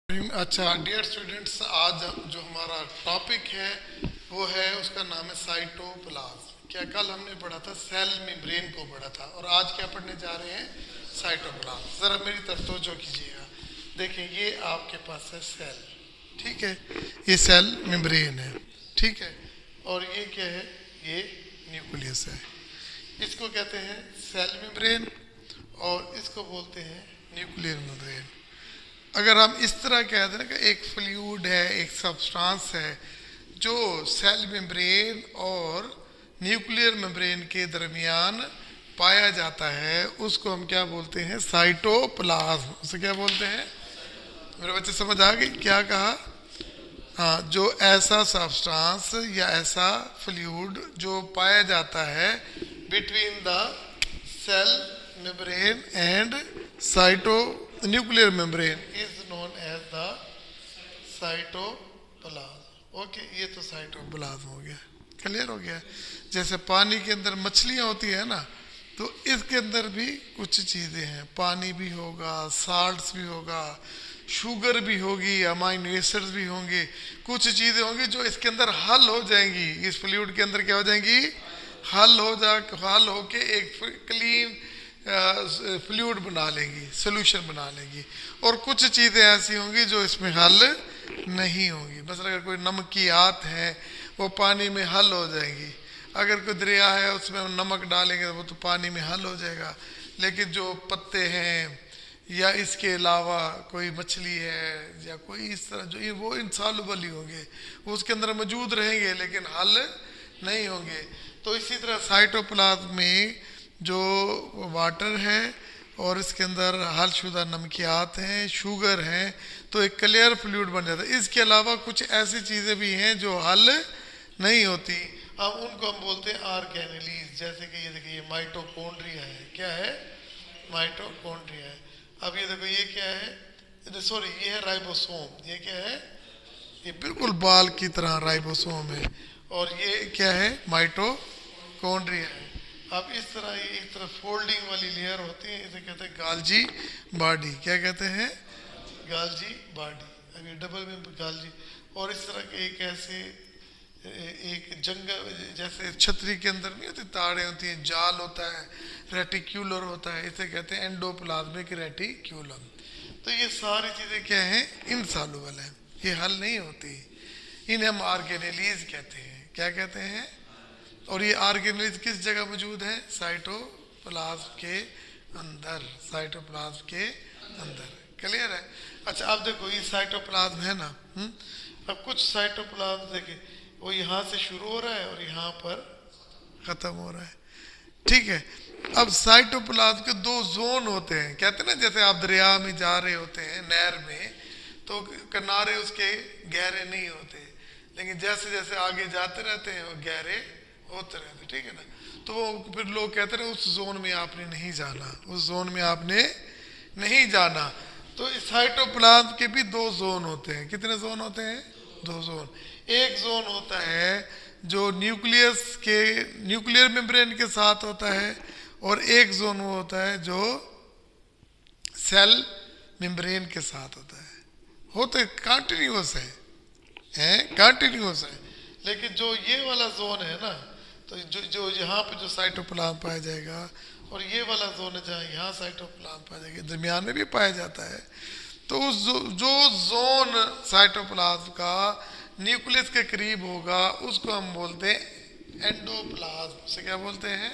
अच्छा dear students, आज जो हमारा टॉपिक है वो है, उसका नाम है साइटोप्लाज्म। क्या कल हमने पढ़ा था सेल मेम्ब्रेन को पढ़ा था, और आज क्या पढ़ने जा रहे हैं? साइटोप्लाज्म। ज़रा मेरी तरफ तवज्जो कीजिएगा। देखिए, ये आपके पास है सेल, ठीक है, ये सेल मेम्ब्रेन है, ठीक है, और ये क्या है? ये न्यूक्लियस है। इसको कहते हैं सेल मेम्ब्रेन और इसको बोलते हैं न्यूक्लियर मेम्ब्रेन। अगर हम इस तरह कह दें ना कि एक फ्लूइड है, एक सब्सटेंस है जो सेल मेम्ब्रेन और न्यूक्लियर मेम्ब्रेन के दरमियान पाया जाता है, उसको हम क्या बोलते हैं? साइटोप्लाज्म। उसे क्या बोलते हैं? मेरे बच्चे समझ आ गई क्या कहा? हाँ, जो ऐसा सब्सटेंस या ऐसा फ्लूइड जो पाया जाता है between the cell membrane and cyto nuclear membrane is known as the cytoplasm. Okay, ये तो साइटोप्लाज्म हो गया, क्लियर हो गया। जैसे पानी के अंदर मछलियाँ होती है ना, तो इसके अंदर भी कुछ चीज़ें हैं, पानी भी होगा, साल्ट्स भी होगा, शुगर भी होगी, अमाइनो एसिड्स भी होंगे, कुछ चीज़ें होंगी जो इसके अंदर हल हो जाएंगी, इस फ्लूइड के अंदर क्या हो जाएंगी? हल हो के एक क्लीन फ्लूइड बना लेंगी, सोल्यूशन बना लेंगी। और कुछ चीज़ें ऐसी होंगी जो इसमें हल नहीं होंगी। बस अगर कोई नमकियात है वो पानी में हल हो जाएंगी। अगर कोई दरिया है उसमें हम नमक डालेंगे तो वो तो पानी में हल हो जाएगा। लेकिन जो पत्ते हैं या इसके अलावा कोई मछली है या कोई इस तरह जो वो इंसॉल्युबल ही होंगे, वो उसके अंदर मौजूद रहेंगे लेकिन हल नहीं होंगे। तो इसी तरह साइटोप्लाज्म में जो वाटर है और इसके अंदर हलशुदा नमकियात हैं, शुगर हैं, तो एक क्लियर फ्लूइड बन जाता है। इसके अलावा कुछ ऐसी चीज़ें भी हैं जो हल नहीं होती, अब उनको हम बोलते हैं ऑर्गेनेलीज। जैसे कि ये देखिए, ये माइटोकॉन्ड्रिया है। क्या है? माइटोकॉन्ड्रिया है। अब ये देखो, ये क्या है? सॉरी, ये है राइबोसोम। ये क्या है? ये बिल्कुल बाल की तरह राइबोसोम है। और ये क्या है? माइटोकॉन्ड्रिया है। अब इस तरह ये एक तरह फोल्डिंग वाली लेयर होती है, इसे कहते हैं गाल्जी बॉडी। क्या कहते हैं? गाल्जी बॉडी। अब ये डबल में गाल्जी। और इस तरह के एक ऐसे एक जंगल जैसे छतरी के अंदर नहीं होती, ताड़ें होती हैं, जाल होता है, रेटिक्यूलर होता है, इसे कहते हैं एंडोप्लाज्मिक रेटिक्यूलम। तो ये सारी चीज़ें क्या हैं? इनसॉल्युबल हैं, ये हल नहीं होती। इन्हें हम ऑर्गेनेलीज कहते हैं। क्या कहते हैं? और ये ऑर्गेनेलीज किस जगह मौजूद है? साइटोप्लाज्म के अंदर, साइटोप्लाज्म के अंदर। क्लियर है? अच्छा, अब देखो, ये साइटोप्लाज्म है ना, अब कुछ साइटोप्लाज्म देखिए, वो यहाँ से शुरू हो रहा है और यहाँ पर ख़त्म हो रहा है, ठीक है। अब साइटोप्लाज्म के दो जोन होते हैं। कहते हैं ना, जैसे आप दरिया में जा रहे होते हैं, नहर में, तो किनारे उसके गहरे नहीं होते, लेकिन जैसे जैसे आगे जाते रहते हैं वो गहरे होते रहते, ठीक है ना। तो वो फिर लोग कहते हैं उस जोन में आपने नहीं जाना, उस जोन में आपने नहीं जाना। तो साइटोप्लाज्म के भी दो जोन होते हैं। कितने जोन होते हैं? दो जोन। एक जोन होता है जो न्यूक्लियर मेम्ब्रेन के साथ होता है, और एक जोन वो होता है जो सेल मेम्ब्रेन के साथ होता है। होते कंटिन्यूस है कंटिन्यूस है। लेकिन जो ये वाला जोन है ना, तो जो जो यहाँ पे जो साइटोप्लाज्म पाया जाएगा, और ये वाला जोन है जहाँ यहाँ साइटोप्लाज्म पाया जाएगा, दरमियान में भी पाया जाता है। तो उस जो जोन साइटोप्लाज्म का न्यूक्लियस के करीब होगा उसको हम बोलते हैं एंडोप्लाज्म। से क्या बोलते हैं?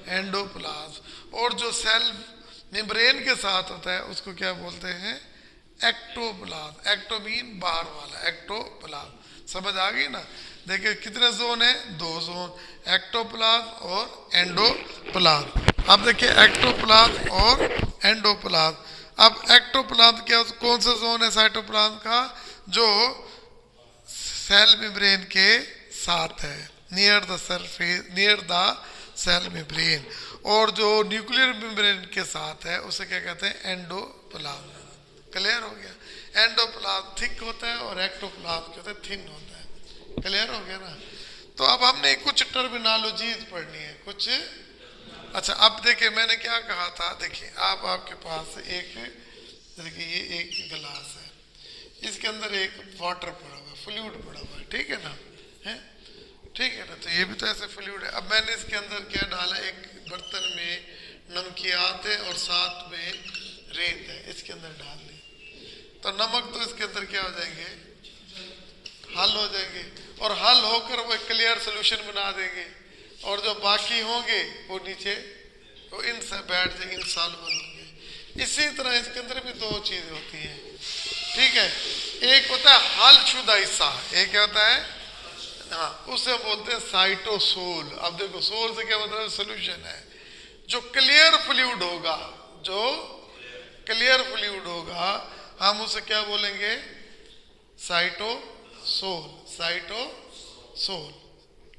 एंडोप्लाज्म। और जो सेल मेम्ब्रेन के साथ होता है उसको क्या बोलते हैं? एक्टोप्लाज्म। एक्टो मीन बाहर वाला, एक्टोप्लाज्म। समझ आ गई ना? देखिए कितने जोन है? दो जोन, एक्टोप्लाज्म और एंडोप्लाज्म। अब देखिए एक्टोप्लाज्म और एंडोप्लाज्म। अब एक्टोप्लाज्म क्या, कौन सा जोन है साइटोप्लाज्म का? जो सेल मेम्ब्रेन के साथ है, near the surface, near the cell membrane. और जो न्यूक्लियर मेम्ब्रेन के साथ है उसे क्या कहते हैं? एंडोप्लाज्म। क्लियर हो गया? एंडोप्लाज्म थिक होता है और एक्टोप्लाज्म कहते हैं थिन होता है। क्लियर हो गया ना? तो अब हमने कुछ टर्मिनोलॉजीज पढ़नी है कुछ। अच्छा, अब देखिए मैंने क्या कहा था। देखिए, आपके पास एक, देखिए ये एक गिलास है, इसके अंदर एक वाटर पड़ा हुआ है, फ्लूइड पड़ा हुआ है, ठीक है ना, है ठीक है ना। तो ये भी तो ऐसे फ्लूइड है। अब मैंने इसके अंदर क्या डाला, एक बर्तन में नमकियात है और साथ में रेत है, इसके अंदर डाल दी, तो नमक तो इसके अंदर क्या हो जाएंगे, हल हो जाएंगे, और हल होकर वो एक क्लियर सोल्यूशन बना देंगे, और जो बाकी होंगे वो नीचे वो इन से बैठ जाएंगे, इनसॉल्युबल होंगे। इसी तरह इसके अंदर भी दो चीजें होती हैं, ठीक है। एक होता है हल शुदा हिस्सा, एक क्या होता है, हाँ, उसे बोलते हैं साइटोसोल। अब देखो सोल से क्या मतलब, सोल्यूशन है। जो क्लियर फ्लूइड होगा, जो क्लियर फ्लूइड होगा, हम उसे क्या बोलेंगे, साइटोसोल, साइटोसोल,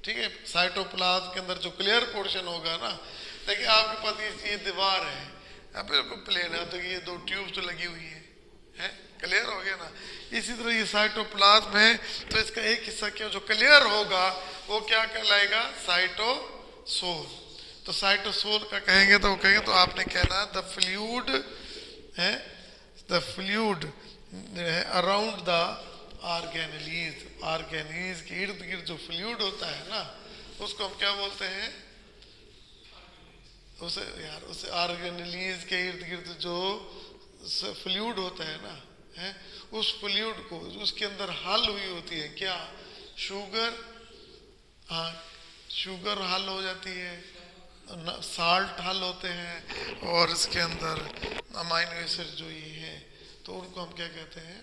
ठीक है। साइटोप्लाज्म के अंदर जो क्लियर पोर्शन होगा ना, देखिए आपके पास ये दीवार है, अब बिल्कुल प्लेन है, तो ये दो ट्यूब तो लगी हुई है, क्लियर हो गया ना। इसी तरह ये साइटोप्लाज्म है, तो इसका एक हिस्सा क्या जो क्लियर होगा वो क्या कहलाएगा, साइटोसोल। तो साइटोसोल का कहेंगे तो वो कहेंगे, तो आपने कहना द फ्लूइड है, the fluid around the organelles, organelles के इर्द गिर्द जो फ्लूइड होता है ना, उसको हम क्या बोलते हैं, उसे ऑर्गेनेलीज के इर्द गिर्द जो फ्लूइड होता है ना, है उस फ्लूइड को, उसके अंदर हल हुई होती है क्या, शुगर, हाँ शुगर हल हो जाती है, साल्ट हल होते हैं, और इसके अंदर अमाइनो एसिड जो ये है, तो उनको हम क्या कहते हैं,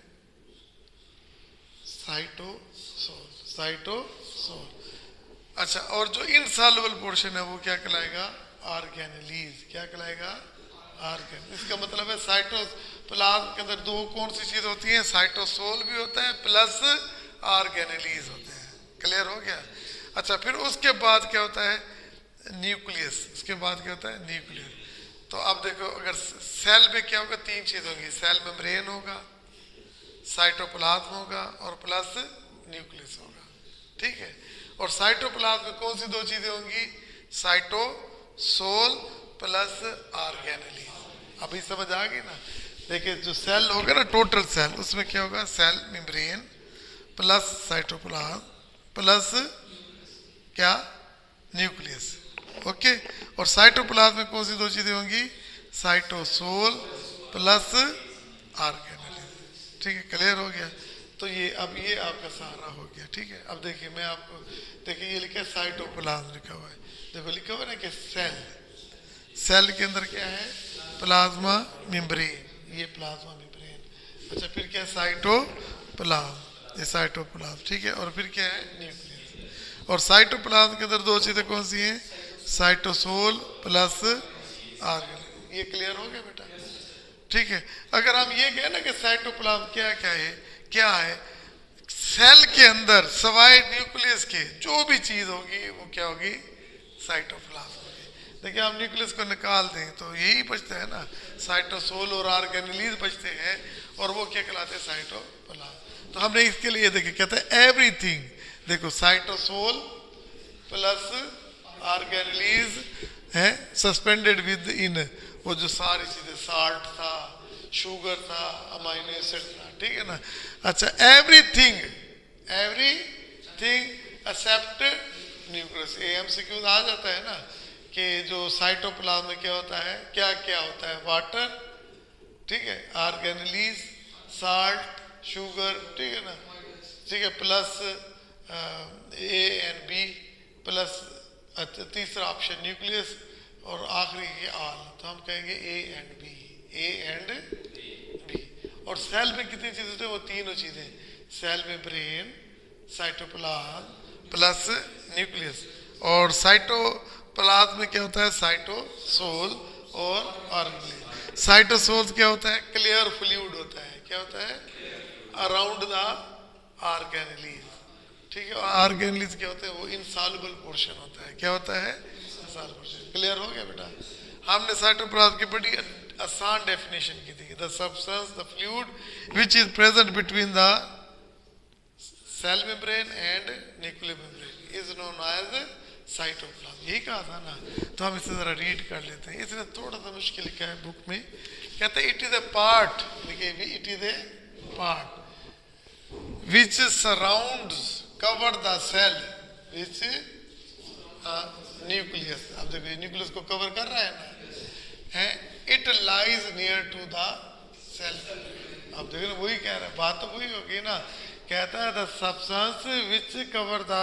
साइटोसोल, साइटोसोल। अच्छा, और जो इनसॉल्युबल पोर्शन है वो क्या कहलाएगा, ऑर्गेनेलीज, क्या कहलाएगा, ऑर्गेन। इसका मतलब है साइटोप्लाज्म के अंदर दो कौन सी चीज होती है, साइटोसोल भी होता है प्लस ऑर्गेनेलीज होते हैं, क्लियर हो गया। अच्छा, फिर उसके बाद क्या होता है, न्यूक्लियस, उसके बाद क्या होता है, न्यूक्लियस। तो अब देखो, अगर सेल में क्या होगा, तीन चीज होंगी, सेल मेम्ब्रेन होगा, साइटोप्लाज्म होगा, और प्लस न्यूक्लियस होगा, ठीक है। और साइटोप्लाज्म में कौन सी दो चीजें होंगी, साइटोसोल प्लस ऑर्गेनेलीज। अभी समझ आ गई ना। देखिए जो सेल होगा ना, टोटल सेल, उसमें क्या होगा, cell membrane plus cytoplasm plus क्या, न्यूक्लियस, ओके। और साइटोप्लाज्म में कौन सी दो चीजें होंगी, साइटोसोल प्लस ऑर्गेनेलीज, ठीक है, क्लियर हो गया। तो ये अब ये आपका सहारा हो गया, ठीक है। अब देखिए मैं आपको, देखिए ये लिखा है साइटोप्लाज्म लिखा हुआ है, देखो लिखा हुआ है ना कि सेल, सेल के अंदर क्या है, प्लाज्मा मेम्ब्रेन, ये प्लाज्मा मेम्ब्रेन। अच्छा, फिर क्या है, साइटोप्लाज्म, ये साइटोप्लाज्म, ठीक है। और फिर क्या है, न्यूक्लियस। और साइटोप्लाज्म के अंदर दो चीजें कौन सी हैं, साइटोसोल प्लस ऑर्गेनेलीज। ये क्लियर हो गया बेटा, ठीक है। अगर हम ये कहें ना कि साइटोप्लाज्म क्या क्या है, क्या है, सेल के अंदर सवाए न्यूक्लियस के जो भी चीज होगी वो क्या होगी, साइटोप्लाज्म। देखिए हम न्यूक्लियस को निकाल दें तो यही बचता है ना, साइटोसोल और ऑर्गेनेलीज बचते हैं, और वो क्या कहलाते हैं, साइटोप्लाज्म। तो हमने इसके लिए देखिए कहते हैं एवरीथिंग, देखो साइटोसोल प्लस ऑर्गेनेलीज है सस्पेंडेड विद इन, वो जो सारी चीजें, साल्ट था, शुगर था, अमाइनो एसिड था, ठीक है ना। अच्छा, everything, everything except nucleus. MCQ आ जाता है ना कि जो साइटोप्लाज्म में क्या होता है, क्या क्या होता है, वाटर, ठीक है, ऑर्गेनेलीज, साल्ट, शुगर, ठीक है ना, ठीक है, plus A and B, plus तीसरा ऑप्शन न्यूक्लियस, और आखिरी ये आल। तो हम कहेंगे A and B, A and B. और सेल में कितनी चीजें होती है, वो तीनों चीजें, सेल में ब्रेन, साइटोप्लाज्म प्लस न्यूक्लियस। और साइटोप्लाज्म में क्या होता है, साइटोसोल और ऑर्गेनेलीज। साइटोसोल क्या होता है, क्लियर फ्लूइड होता है, क्या होता है, अराउंड द ऑर्गेनेलीज, ठीक है। ऑर्गेनेलीज क्या होते हैं, वो इनसॉल्युबल पोर्शन होता है, क्या होता है, इनसॉल्युबल पोर्शन। क्लियर हो गया बेटा। हमने साइटोप्लाज्म की बड़ी आसान डेफिनेशन की थी, the substance, the fluid which is present between the cell membrane and nuclear membrane is known as cytoplasm. यही कहा था ना। तो हम इसे जरा रीड कर लेते हैं, इसने थोड़ा सा मुश्किल लिखा है बुक में, कहते हैं इट इज ए पार्ट, देखिए it is a part which surrounds cover the cell which nucleus. अब देखो न्यूक्लियस को कवर कर रहा है ना, है it lies near to the cell. अब देखो ना वही कह रहा है, बात तो वही होगी ना, कहता है the substance which cover the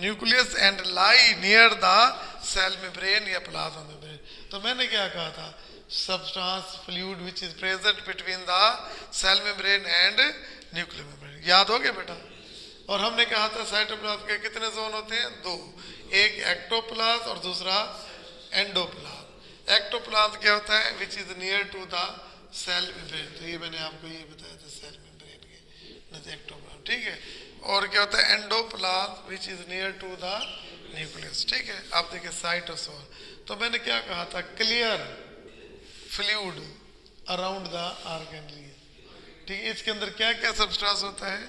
nucleus and lie near the cell membrane या प्लाज्मा मेम्ब्रेन। तो मैंने क्या कहा था, substance fluid which is present between the cell membrane and nuclear membrane. याद हो गया बेटा? और हमने कहा था साइटोप्लाज्म के कितने जोन होते हैं? दो, एक एक्टोप्लाज्म और दूसरा एंडोप्लाज्म। एक्टोप्लाज्म क्या होता है? Which is near to the cell membrane. तो ये मैंने आपको ये बताया था सेल मेम्ब्रेन के, नहीं एक्टोप्लाज्म, ठीक है। और क्या होता है? Endoplasm which is near to the nucleus, ठीक है। अब देखिए साइटोसोल, तो मैंने क्या कहा था, clear fluid around the organelle, ठीक है। इसके अंदर क्या क्या सब्सटेंस होता है?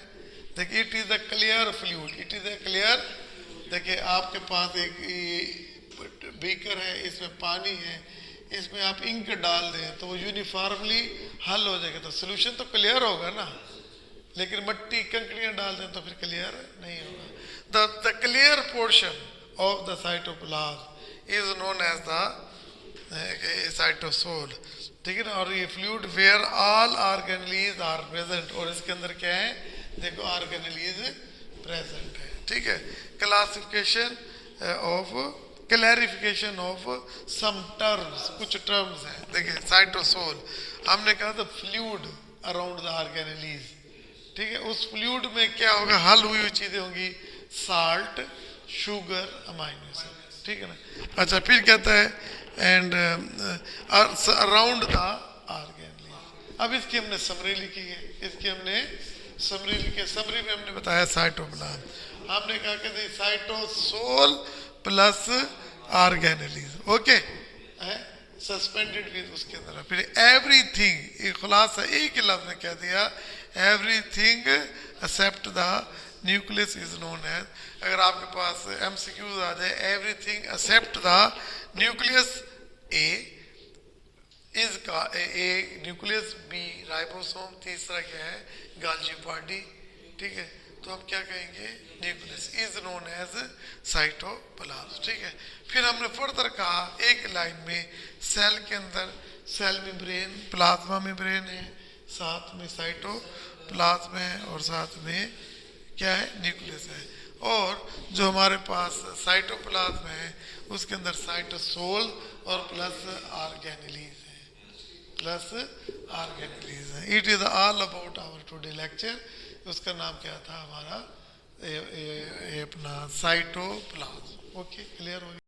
देखिए it is a clear fluid, it is a clear. देखिए आपके पास एक बीकर है, इसमें पानी है, इसमें आप इंक डाल दें तो वो यूनिफॉर्मली हल हो जाएगा, तो सोल्यूशन तो क्लियर होगा ना। लेकिन मट्टी कंकड़ियां डाल दें तो फिर क्लियर नहीं होगा। The clear portion of the cytoplasm is known as the cytosol, ठीक है ना। और ये fluid where all organelles are present, और इसके अंदर क्या है? देखो ऑर्गेनेलीज प्रेजेंट है, ठीक है। Classification of clarification of some terms, कुछ टर्म्स हैं। देखिए साइटोसोल हमने कहा था फ्लूइड अराउंड द ऑर्गेनेलीज, ठीक है। उस फ्लूइड में क्या होगा? हल हुई हुई चीजें होंगी, साल्ट, शुगर, अमाइनो एसिड, ठीक है ना। अच्छा फिर कहता है एंड अराउंड द ऑर्गेनेलीज। अब इसकी हमने समरी लिखी है, इसकी हमने समरी लिखी है। समरी में हमने बताया साइटोप्लाज्म, हमने कहा कि cytosol plus organelles, okay, suspended with उसके अंदर। फिर एवरीथिंग, ये खुलासा एक ही लफ्ज में कह दिया, everything except the nucleus is known as. अगर आपके पास एमसीक्यूज आ जाए, everything except the nucleus A is का ए न्यूक्लियस, बी राइबोसोम, तीसरा क्या है? गाल्जी बॉडी, ठीक है। तो हम क्या कहेंगे? Nucleus is known as cytoplasm, ठीक है। फिर हमने फर्दर कहा एक लाइन में, सेल के अंदर सेल मेम्ब्रेन, प्लाज्मा मेम्ब्रेन है, साथ में साइटोप्लाज्म है, और साथ में क्या है? न्यूक्लियस है। और जो हमारे पास साइटोप्लाज्म है उसके अंदर साइटोसोल और प्लस ऑर्गेनेलीज है, प्लस ऑर्गेनेलीज है। It is all about our today lecture. उसका नाम क्या था हमारा? ये अपना साइटोप्लाज्म, ओके, क्लियर हो गया।